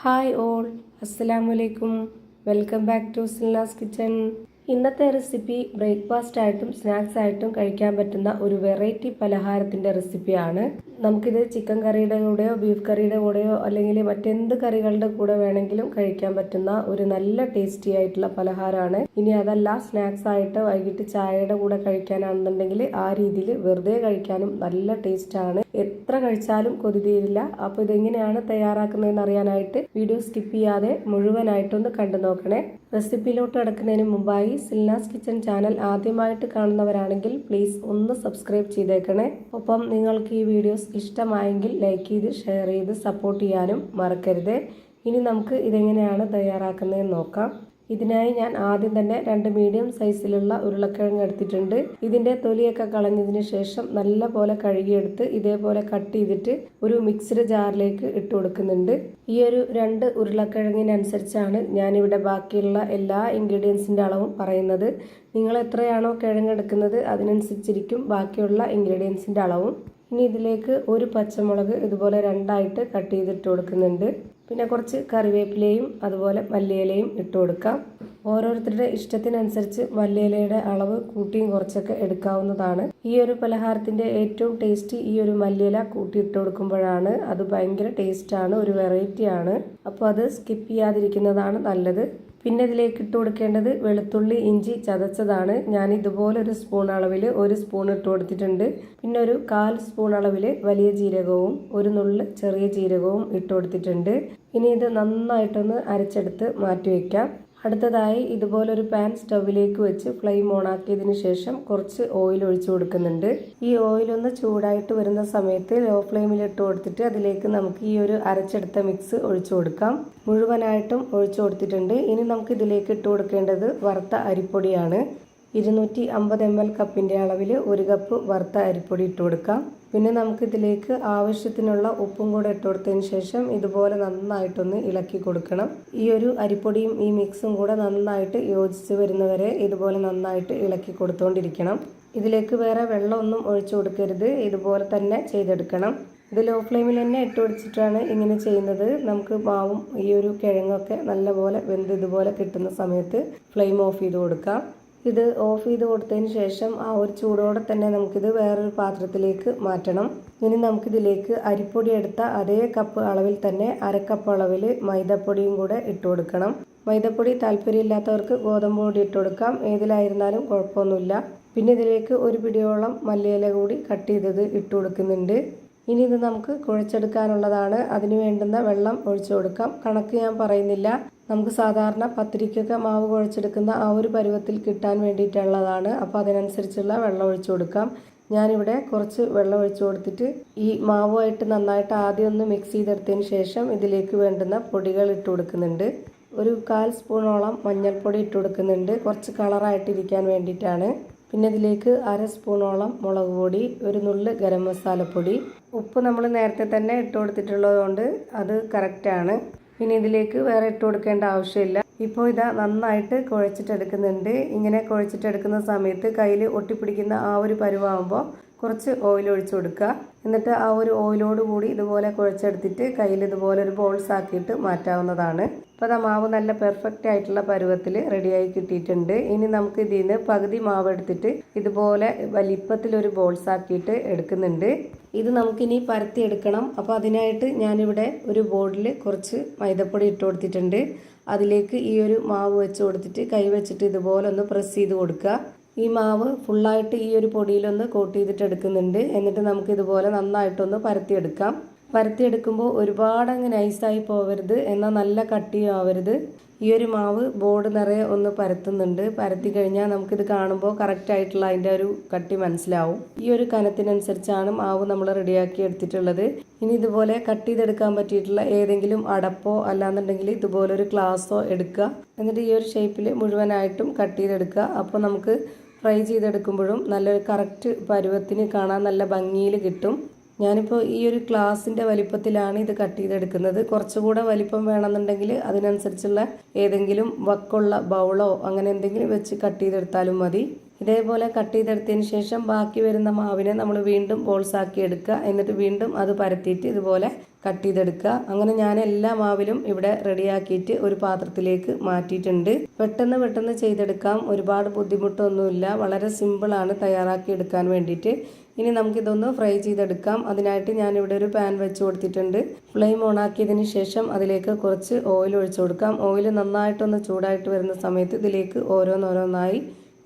Hi all, അസ്സലാമലൈക്കും. Welcome back to Silna's kitchen. ഇന്നത്തെ recipe breakfast ആയിട്ടും സ്നാക്സ് ആയിട്ടും കഴിക്കാൻ പറ്റുന്ന ഒരു വെറൈറ്റി പലഹാരത്തിൻ്റെ റെസിപ്പിയാണ്. നമുക്കിത് ചിക്കൻ കറിയുടെ കൂടെയോ ബീഫ് കറിയുടെ കൂടെയോ അല്ലെങ്കിൽ മറ്റെന്ത് കറികളുടെ കൂടെ വേണമെങ്കിലും കഴിക്കാൻ പറ്റുന്ന ഒരു നല്ല ടേസ്റ്റി ആയിട്ടുള്ള പലഹാരമാണ്. ഇനി അതല്ല സ്നാക്സ് ആയിട്ട് വൈകിട്ട് ചായയുടെ കൂടെ കഴിക്കാനാണെന്നുണ്ടെങ്കിൽ ആ രീതിയിൽ വെറുതെ കഴിക്കാനും നല്ല ടേസ്റ്റാണ്. എത്ര കഴിച്ചാലും കൊതി തീരില്ല. അപ്പോൾ ഇതെങ്ങനെയാണ് തയ്യാറാക്കുന്നതെന്ന് അറിയാനായിട്ട് വീഡിയോ സ്കിപ്പ് ചെയ്യാതെ മുഴുവനായിട്ടൊന്ന് കണ്ടു നോക്കണേ. റെസിപ്പിയിലോട്ട് കിടക്കുന്നതിന് മുമ്പായി സിൽനാസ് കിച്ചൺ ചാനൽ ആദ്യമായിട്ട് കാണുന്നവരാണെങ്കിൽ പ്ലീസ് ഒന്ന് സബ്സ്ക്രൈബ് ചെയ്തേക്കണേ. ഒപ്പം നിങ്ങൾക്ക് ഈ വീഡിയോസ് ഇഷ്ടമായെങ്കിൽ ലൈക്ക് ചെയ്ത് ഷെയർ ചെയ്ത് സപ്പോർട്ട് ചെയ്യാനും മറക്കരുത്. ഇനി നമുക്ക് ഇതെങ്ങനെയാണ് തയ്യാറാക്കുന്നതെന്ന് നോക്കാം. ഇതിനായി ഞാൻ ആദ്യം തന്നെ 2 മീഡിയം സൈസിലുള്ള ഉരുളക്കിഴങ്ങ് എടുത്തിട്ടുണ്ട്. ഇതിൻ്റെ തൊലിയൊക്കെ കളഞ്ഞതിന് ശേഷം നല്ല പോലെ കഴുകിയെടുത്ത് ഇതേപോലെ കട്ട് ചെയ്തിട്ട് ഒരു മിക്സ്ഡ് ജാറിലേക്ക് ഇട്ട് കൊടുക്കുന്നുണ്ട്. ഈ ഒരു 2 ഉരുളക്കിഴങ്ങിനനുസരിച്ചാണ് ഞാനിവിടെ ബാക്കിയുള്ള എല്ലാ ഇൻഗ്രീഡിയൻസിൻ്റെ അളവും പറയുന്നത്. നിങ്ങൾ എത്രയാണോ കിഴങ്ങ് എടുക്കുന്നത് അതിനനുസരിച്ചിരിക്കും ബാക്കിയുള്ള ഇൻഗ്രീഡിയൻസിൻ്റെ അളവും. ഇനി ഇതിലേക്ക് ഒരു പച്ചമുളക് ഇതുപോലെ 2ആയിട്ട് കട്ട് ചെയ്തിട്ട് കൊടുക്കുന്നുണ്ട്. പിന്നെ കുറച്ച് കറിവേപ്പിലയും അതുപോലെ മല്ലിയിലയും ഇട്ട് കൊടുക്കാം. ഓരോരുത്തരുടെ ഇഷ്ടത്തിനനുസരിച്ച് മല്ലിയിലയുടെ അളവ് കൂട്ടിയും കുറച്ചൊക്കെ എടുക്കാവുന്നതാണ്. ഈ ഒരു പലഹാരത്തിൻ്റെ ഏറ്റവും ടേസ്റ്റ് ഈ ഒരു മല്ലിയില കൂട്ടിയിട്ട് കൊടുക്കുമ്പോഴാണ്. അത് ഭയങ്കര ടേസ്റ്റാണ്, ഒരു വെറൈറ്റിയാണ്. അപ്പോൾ അത് സ്കിപ്പ് ചെയ്യാതിരിക്കുന്നതാണ് നല്ലത്. പിന്നെ ഇതിലേക്ക് ഇട്ട് കൊടുക്കേണ്ടത് വെളുത്തുള്ളി ഇഞ്ചി ചതച്ചതാണ്. ഞാൻ ഇതുപോലെ ഒരു സ്പൂൺ അളവിൽ 1 സ്പൂൺ ഇട്ട് കൊടുത്തിട്ടുണ്ട്. പിന്നെ ഒരു 1/4 സ്പൂൺ അളവിൽ വലിയ ജീരകവും ഒരു നുള്ള് ചെറിയ ജീരകവും ഇട്ട് കൊടുത്തിട്ടുണ്ട്. ഇനി ഇത് നന്നായിട്ടൊന്ന് അരച്ചെടുത്ത് മാറ്റി വയ്ക്കാം. അടുത്തതായി ഇതുപോലൊരു പാൻ സ്റ്റൗവിലേക്ക് വെച്ച് ഫ്ലെയിം ഓൺ ആക്കിയതിന് ശേഷം കുറച്ച് ഓയിൽ ഒഴിച്ചു കൊടുക്കുന്നുണ്ട്. ഈ ഓയിലൊന്ന് ചൂടായിട്ട് വരുന്ന സമയത്ത് ലോ ഫ്ലെയിമിൽ ഇട്ട് കൊടുത്തിട്ട് അതിലേക്ക് നമുക്ക് ഈ ഒരു അരച്ചെടുത്ത മിക്സ് ഒഴിച്ചു കൊടുക്കാം. മുഴുവനായിട്ടും ഒഴിച്ചു കൊടുത്തിട്ടുണ്ട്. ഇനി നമുക്ക് ഇതിലേക്ക് ഇട്ട് കൊടുക്കേണ്ടത് വറുത്ത അരിപ്പൊടിയാണ്. 250 ml കപ്പിൻ്റെ അളവിൽ 1 കപ്പ് വറുത്ത അരിപ്പൊടി ഇട്ട് കൊടുക്കാം. പിന്നെ നമുക്കിതിലേക്ക് ആവശ്യത്തിനുള്ള ഉപ്പും കൂടെ ഇട്ട് കൊടുത്തതിന് ശേഷം ഇതുപോലെ നന്നായിട്ടൊന്ന് ഇളക്കി കൊടുക്കണം. ഈ ഒരു അരിപ്പൊടിയും ഈ മിക്സും കൂടെ നന്നായിട്ട് യോജിച്ച് വരുന്നവരെ ഇതുപോലെ നന്നായിട്ട് ഇളക്കി കൊടുത്തുകൊണ്ടിരിക്കണം. ഇതിലേക്ക് വേറെ വെള്ളമൊന്നും ഒഴിച്ചു കൊടുക്കരുത്. ഇതുപോലെ തന്നെ ചെയ്തെടുക്കണം. ഇത് ലോ ഫ്ലെയിമിൽ തന്നെ ഇട്ട് വെച്ചിട്ടാണ് ഇങ്ങനെ ചെയ്യുന്നത്. നമുക്ക് മാവും ഈ ഒരു കിഴങ്ങൊക്കെ നല്ലപോലെ വെന്ത് ഇതുപോലെ കിട്ടുന്ന സമയത്ത് ഫ്ലെയിം ഓഫ് ചെയ്ത് കൊടുക്കാം. ഇത് ഓഫ് ചെയ്ത് കൊടുത്തതിന് ശേഷം ആ ഒരു ചൂടോടെ തന്നെ നമുക്കിത് വേറൊരു പാത്രത്തിലേക്ക് മാറ്റണം. ഇനി നമുക്കിതിലേക്ക് അരിപ്പൊടി എടുത്ത അതേ കപ്പ് അളവിൽ തന്നെ 1/2 കപ്പ് അളവിൽ മൈദപ്പൊടിയും കൂടെ ഇട്ട് കൊടുക്കണം. മൈദപ്പൊടി താല്പര്യമില്ലാത്തവർക്ക് ഗോതമ്പ് പൊടി ഇട്ട് കൊടുക്കാം. ഏതിലായിരുന്നാലും കുഴപ്പമൊന്നുമില്ല. പിന്നെ ഇതിലേക്ക് ഒരു പിടിയോളം മല്ലിയില കൂടി കട്ട് ചെയ്തത് ഇട്ട് കൊടുക്കുന്നുണ്ട്. ഇനി ഇത് നമുക്ക് കുഴച്ചെടുക്കാനുള്ളതാണ്. അതിന് വേണ്ടുന്ന വെള്ളം ഒഴിച്ചു കൊടുക്കാം. കണക്ക് ഞാൻ പറയുന്നില്ല. നമുക്ക് സാധാരണ പത്തിരിക്കൊക്കെ മാവ് കുഴച്ചെടുക്കുന്ന ആ ഒരു പരുവത്തിൽ കിട്ടാൻ വേണ്ടിയിട്ടുള്ളതാണ്. അപ്പോൾ അതിനനുസരിച്ചുള്ള വെള്ളം ഒഴിച്ചു കൊടുക്കാം. ഞാനിവിടെ കുറച്ച് വെള്ളം ഒഴിച്ചു കൊടുത്തിട്ട് ഈ മാവുമായിട്ട് നന്നായിട്ട് ആദ്യം ഒന്ന് മിക്സ് ചെയ്തെടുത്തതിന് ശേഷം ഇതിലേക്ക് വേണ്ടുന്ന പൊടികൾ ഇട്ട് കൊടുക്കുന്നുണ്ട്. ഒരു 1/4 സ്പൂണോളം മഞ്ഞൾപ്പൊടി ഇട്ട് കൊടുക്കുന്നുണ്ട്, കുറച്ച് കളറായിട്ടിരിക്കാൻ വേണ്ടിയിട്ടാണ്. പിന്നെ ഇതിലേക്ക് 1/2 സ്പൂണോളം മുളക് പൊടി, ഒരു നുള്ള് ഗരം മസാലപ്പൊടി. ഉപ്പ് നമ്മൾ നേരത്തെ തന്നെ ഇട്ട് കൊടുത്തിട്ടുള്ളത് കൊണ്ട് അത് കറക്റ്റാണ്. ഇനി ഇതിലേക്ക് വേറെ ഇട്ട് കൊടുക്കേണ്ട ആവശ്യമില്ല. ഇപ്പോൾ ഇതാ നന്നായിട്ട് കുഴച്ചിട്ടെടുക്കുന്നുണ്ട്. ഇങ്ങനെ കുഴച്ചിട്ടെടുക്കുന്ന സമയത്ത് കയ്യിൽ ഒട്ടിപ്പിടിക്കുന്ന ആ ഒരു പരുവാകുമ്പോൾ കുറച്ച് ഓയിൽ ഒഴിച്ചു കൊടുക്കുക. എന്നിട്ട് ആ ഒരു ഓയിലോട് കൂടി ഇതുപോലെ കുഴച്ചെടുത്തിട്ട് കയ്യിൽ ഇതുപോലെ ഒരു ബോൾസ് ആക്കിയിട്ട് മാറ്റാവുന്നതാണ്. അപ്പോൾ ആ മാവ് നല്ല പെർഫെക്റ്റ് ആയിട്ടുള്ള പരുവത്തിൽ റെഡിയായി കിട്ടിയിട്ടുണ്ട്. ഇനി നമുക്ക് ഇതിൽ നിന്ന് പകുതി മാവ് എടുത്തിട്ട് ഇതുപോലെ വലിപ്പത്തിലൊരു ബോൾസ് ആക്കിയിട്ട് എടുക്കുന്നുണ്ട്. ഇത് നമുക്കിനി പരത്തി എടുക്കണം. അപ്പോൾ അതിനായിട്ട് ഞാനിവിടെ ഒരു ബോർഡിൽ കുറച്ച് മൈദപ്പൊടി ഇട്ട് കൊടുത്തിട്ടുണ്ട്. അതിലേക്ക് ഈ ഒരു മാവ് വെച്ച് കൊടുത്തിട്ട് കൈ വെച്ചിട്ട് ഇതുപോലെ ഒന്ന് പ്രസ് ചെയ്ത് കൊടുക്കുക. ഈ മാവ് ഫുള്ളായിട്ട് ഈ ഒരു പൊടിയിലൊന്ന് കോട്ട് ചെയ്തിട്ട് എടുക്കുന്നുണ്ട്. എന്നിട്ട് നമുക്ക് ഇതുപോലെ നന്നായിട്ടൊന്ന് പരത്തിയെടുക്കാം. പരത്തിയെടുക്കുമ്പോൾ ഒരുപാട് അങ്ങ് നൈസായി പോവരുത്, എന്നാൽ നല്ല കട്ടിയും ആവരുത്. ഈ ഒരു മാവ് ബോർഡ് നിറയെ ഒന്ന് പരത്തുന്നുണ്ട്. പരത്തി കഴിഞ്ഞാൽ നമുക്കിത് കാണുമ്പോൾ കറക്റ്റായിട്ടുള്ള അതിൻ്റെ ഒരു കട്ടി മനസ്സിലാവും. ഈ ഒരു കനത്തിനനുസരിച്ചാണ് മാവ് നമ്മൾ റെഡിയാക്കി എടുത്തിട്ടുള്ളത്. ഇനി ഇതുപോലെ കട്ട് ചെയ്തെടുക്കാൻ പറ്റിയിട്ടുള്ള ഏതെങ്കിലും അടപ്പോ അല്ലാന്നുണ്ടെങ്കിൽ ഇതുപോലൊരു ഗ്ലാസ്സോ എടുക്കുക. എന്നിട്ട് ഈ ഒരു ഷേപ്പിൽ മുഴുവനായിട്ടും കട്ട് ചെയ്തെടുക്കുക. അപ്പോൾ നമുക്ക് ഫ്രൈ ചെയ്തെടുക്കുമ്പോഴും നല്ലൊരു കറക്റ്റ് പരുവത്തിന് കാണാൻ നല്ല ഭംഗിയിൽ കിട്ടും. ഞാനിപ്പോൾ ഈ ഒരു ഗ്ലാസിൻ്റെ വലിപ്പത്തിലാണ് ഇത് കട്ട് ചെയ്തെടുക്കുന്നത്. കുറച്ചുകൂടെ വലിപ്പം വേണമെന്നുണ്ടെങ്കിൽ അതിനനുസരിച്ചുള്ള ഏതെങ്കിലും വക്കുള്ള ബൗളോ അങ്ങനെ എന്തെങ്കിലും വെച്ച് കട്ട് ചെയ്തെടുത്താലും മതി. ഇതേപോലെ കട്ട് ചെയ്തെടുത്തതിന് ശേഷം ബാക്കി വരുന്ന മാവിനെ നമ്മൾ വീണ്ടും ബോൾസ് ആക്കി എടുക്കുക. എന്നിട്ട് വീണ്ടും അത് പരത്തിയിട്ട് ഇതുപോലെ കട്ട് ചെയ്തെടുക്കുക. അങ്ങനെ ഞാൻ എല്ലാ മാവിലും ഇവിടെ റെഡിയാക്കിയിട്ട് ഒരു പാത്രത്തിലേക്ക് മാറ്റിയിട്ടുണ്ട്. പെട്ടെന്ന് ചെയ്തെടുക്കാം, ഒരുപാട് ബുദ്ധിമുട്ടൊന്നുമില്ല, വളരെ സിമ്പിളാണ് തയ്യാറാക്കി എടുക്കാൻ വേണ്ടിയിട്ട്. ഇനി നമുക്കിതൊന്ന് ഫ്രൈ ചെയ്തെടുക്കാം. അതിനായിട്ട് ഞാനിവിടെ ഒരു പാൻ വെച്ച് കൊടുത്തിട്ടുണ്ട്. ഫ്ലെയിം ഓൺ ആക്കിയതിന് ശേഷം അതിലേക്ക് കുറച്ച് ഓയിൽ ഒഴിച്ചു കൊടുക്കാം. ഓയിൽ നന്നായിട്ടൊന്ന് ചൂടായിട്ട് വരുന്ന സമയത്ത് ഇതിലേക്ക് ഓരോന്നോരോന്നായി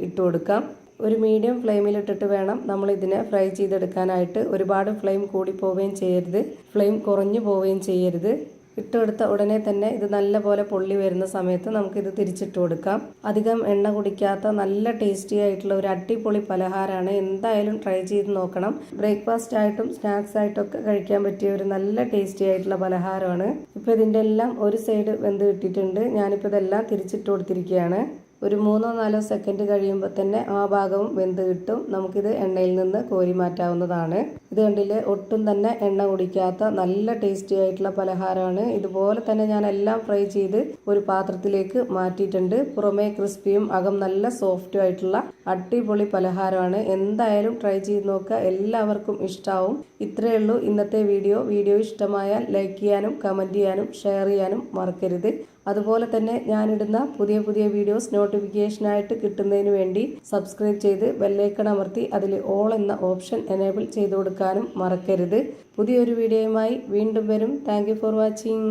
ഇട്ട് കൊടുക്കാം. ഒരു മീഡിയം ഫ്ലെയിമിലിട്ടിട്ട് വേണം നമ്മൾ ഇതിനെ ഫ്രൈ ചെയ്തെടുക്കാനായിട്ട്. ഒരുപാട് ഫ്ലെയിം കൂടി പോവുകയും ചെയ്യരുത്, ഫ്ലെയിം കുറഞ്ഞു പോവുകയും ചെയ്യരുത്. ഇട്ടെടുത്ത ഉടനെ തന്നെ ഇത് നല്ലപോലെ പൊള്ളി വരുന്ന സമയത്ത് നമുക്കിത് തിരിച്ചിട്ട് കൊടുക്കാം. അധികം എണ്ണ കുടിക്കാത്ത നല്ല ടേസ്റ്റി ആയിട്ടുള്ള ഒരു അടിപൊളി പലഹാരമാണ്. എന്തായാലും ട്രൈ ചെയ്ത് നോക്കണം. ബ്രേക്ക്ഫാസ്റ്റ് ആയിട്ടും സ്നാക്സ് ആയിട്ടും ഒക്കെ കഴിക്കാൻ പറ്റിയ ഒരു നല്ല ടേസ്റ്റി ആയിട്ടുള്ള പലഹാരമാണ്. ഇപ്പോൾ ഇതിൻ്റെ എല്ലാം ഒരു സൈഡ് വെന്ത് കിട്ടിയിട്ടുണ്ട്. ഞാനിപ്പോൾ ഇതെല്ലാം തിരിച്ചിട്ട് കൊടുത്തിരിക്കുകയാണ്. ഒരു 3-4 സെക്കൻഡ് കഴിയുമ്പോൾ തന്നെ ആ ഭാഗവും വെന്ത് കിട്ടും. നമുക്കിത് എണ്ണയിൽ നിന്ന് കോരി മാറ്റാവുന്നതാണ്. ഇത് കണ്ടില്ലേ, ഒട്ടും തന്നെ എണ്ണ കുടിക്കാത്ത നല്ല ടേസ്റ്റി ആയിട്ടുള്ള പലഹാരമാണ്. ഇതുപോലെ തന്നെ ഞാൻ എല്ലാം ഫ്രൈ ചെയ്ത് ഒരു പാത്രത്തിലേക്ക് മാറ്റിയിട്ടുണ്ട്. പുറമേ ക്രിസ്പിയും അകം നല്ല സോഫ്റ്റും ആയിട്ടുള്ള അടിപൊളി പലഹാരമാണ്. എന്തായാലും ട്രൈ ചെയ്ത് നോക്കുക, എല്ലാവർക്കും ഇഷ്ടമാവും. ഇത്രയേ ഉള്ളൂ ഇന്നത്തെ വീഡിയോ ഇഷ്ടമായാൽ ലൈക്ക് ചെയ്യാനും കമൻറ്റ് ചെയ്യാനും ഷെയർ ചെയ്യാനും മറക്കരുത്. അതുപോലെ തന്നെ ഞാനിടുന്ന പുതിയ വീഡിയോസ് നോട്ടിഫിക്കേഷനായിട്ട് കിട്ടുന്നതിന് വേണ്ടി സബ്സ്ക്രൈബ് ചെയ്ത് ബെല്ലൈക്കൺ അമർത്തി അതിൽ ഓൾ എന്ന ഓപ്ഷൻ എനേബിൾ ചെയ്ത് കൊടുക്കാനും മറക്കരുത്. പുതിയൊരു വീഡിയോയുമായി വീണ്ടും വരും. Thank you for watching.